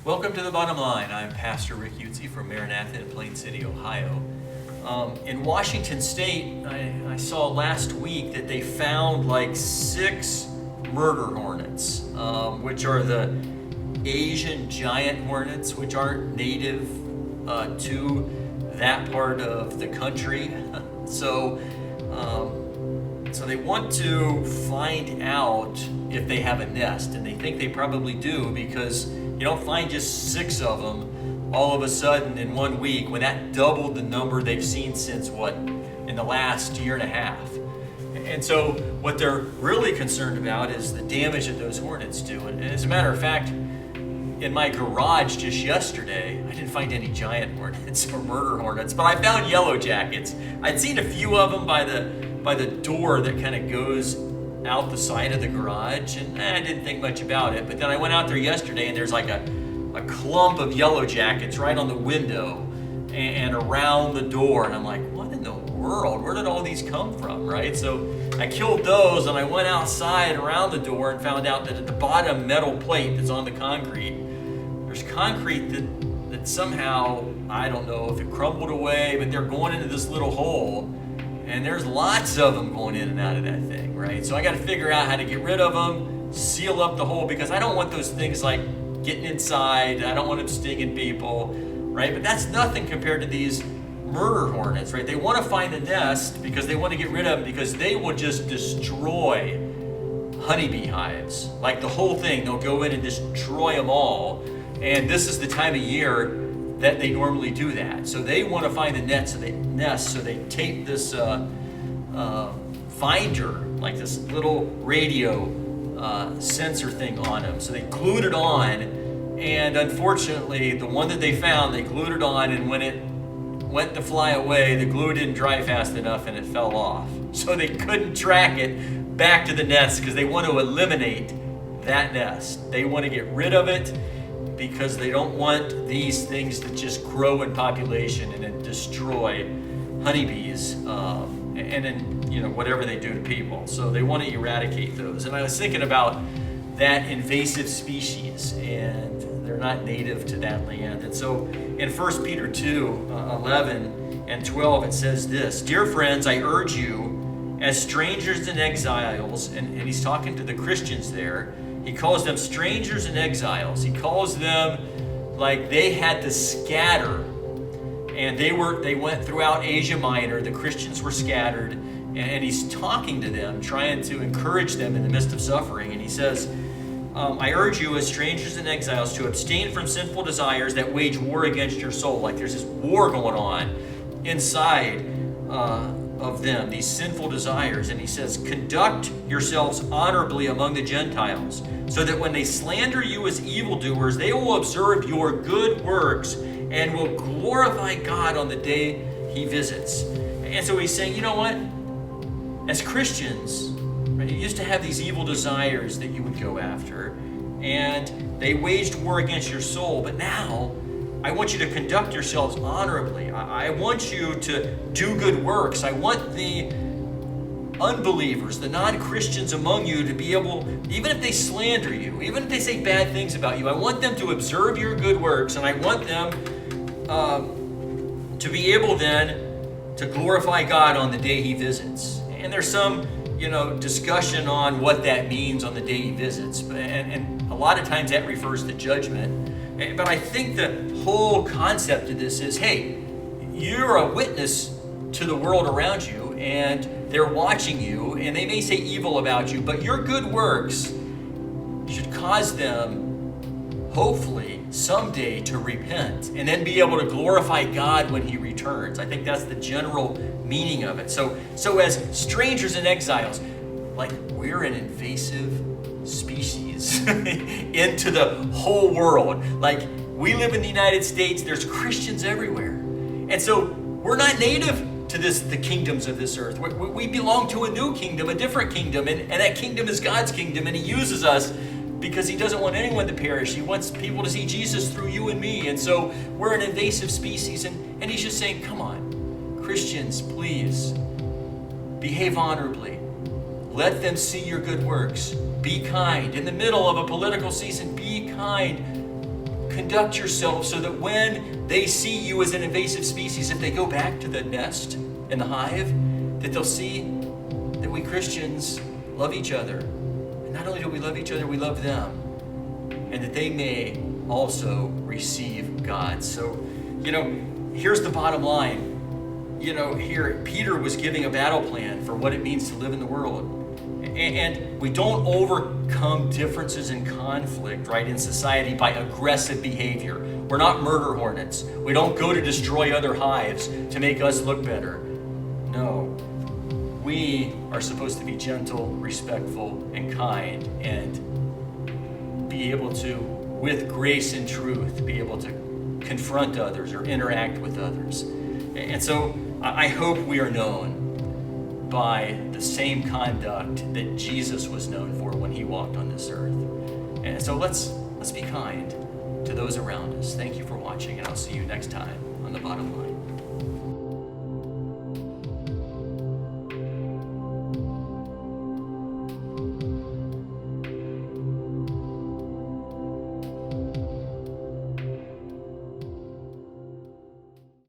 Welcome to The Bottom Line. I'm Pastor Rick Utze from Maranatha in Plain City, Ohio. In Washington State, I saw last week that they found like 6 murder hornets, which are the Asian giant hornets, which aren't native to that part of the country. So they want to find out if they have a nest, and they think they probably do, because you don't find just 6 of them all of a sudden in 1 week when that doubled the number they've seen since in the last year and a half. And so what they're really concerned about is the damage that those hornets do. And as a matter of fact, in my garage just yesterday, I didn't find any giant hornets or murder hornets, but I found yellow jackets. I'd seen a few of them by the door that kind of goes out the side of the garage, and I didn't think much about it. But then I went out there yesterday, and there's like a clump of yellow jackets right on the window and around the door, and I'm like, what in the world? Where did all these come from, right? So I killed those, and I went outside around the door and found out that at the bottom metal plate that's on the concrete, there's concrete that somehow, I don't know if it crumbled away, but they're going into this little hole. And there's lots of them going in and out of that thing, right? So I got to figure out how to get rid of them, seal up the hole, because I don't want those things like getting inside. I don't want them stinging people, right? But that's nothing compared to these murder hornets, right? They want to find the nest because they want to get rid of them, because they will just destroy honeybee hives. Like the whole thing, they'll go in and destroy them all. And this is the time of year that they normally do that. So they want to find the nest, so they tape this finder, like this little radio sensor thing on them. So they glued it on, and unfortunately, the one that they found, they glued it on, and when it went to fly away, the glue didn't dry fast enough and it fell off. So they couldn't track it back to the nest because they want to eliminate that nest. They want to get rid of it, because they don't want these things to just grow in population and then destroy honeybees and then whatever they do to people. So they want to eradicate those. And I was thinking about that invasive species, and they're not native to that land. And so in 1 Peter 2, 11 and 12, it says this: "Dear friends, I urge you, as strangers and exiles," and he's talking to the Christians there. He calls them strangers and exiles. He calls them like they had to scatter. And they went throughout Asia Minor. The Christians were scattered. And he's talking to them, trying to encourage them in the midst of suffering. And he says, I urge you as strangers and exiles to abstain from sinful desires that wage war against your soul. Like there's this war going on inside of them, these sinful desires. And he says, conduct yourselves honorably among the Gentiles, so that when they slander you as evildoers, they will observe your good works and will glorify God on the day he visits. And so he's saying, you know what? As Christians, right, you used to have these evil desires that you would go after, and they waged war against your soul, but now I want you to conduct yourselves honorably. I want you to do good works. I want the unbelievers, the non-Christians among you, to be able, even if they slander you, even if they say bad things about you, I want them to observe your good works, and I want them to be able then to glorify God on the day he visits. And there's some discussion on what that means on the day he visits, and a lot of times that refers to judgment. But I think the whole concept of this is, hey, you're a witness to the world around you, and they're watching you, and they may say evil about you, but your good works should cause them, hopefully, someday to repent and then be able to glorify God when he returns. I think that's the general meaning of it. So as strangers and exiles, like we're an invasive species into the whole world. Like we live in the United States, there's Christians everywhere. And so we're not native to the kingdoms of this earth. We belong to a new kingdom, a different kingdom, and that kingdom is God's kingdom, and he uses us because he doesn't want anyone to perish. He wants people to see Jesus through you and me. And so we're an invasive species, and he's just saying, come on, Christians, please behave honorably. Let them see your good works. Be kind. In the middle of a political season, be kind. conduct yourself so that when they see you as an invasive species, if they go back to the nest in the hive, that they'll see that we Christians love each other. And not only do we love each other, we love them. And that they may also receive God. So, here's the bottom line. Here, Peter was giving a battle plan for what it means to live in the world. And we don't overcome differences and conflict, right, in society by aggressive behavior. We're not murder hornets. We don't go to destroy other hives to make us look better. No. We are supposed to be gentle, respectful, and kind, and be able to, with grace and truth, be able to confront others or interact with others. And so I hope we are known by the same conduct that Jesus was known for when he walked on this earth. And so let's be kind to those around us. Thank you for watching, and I'll see you next time on The Bottom Line.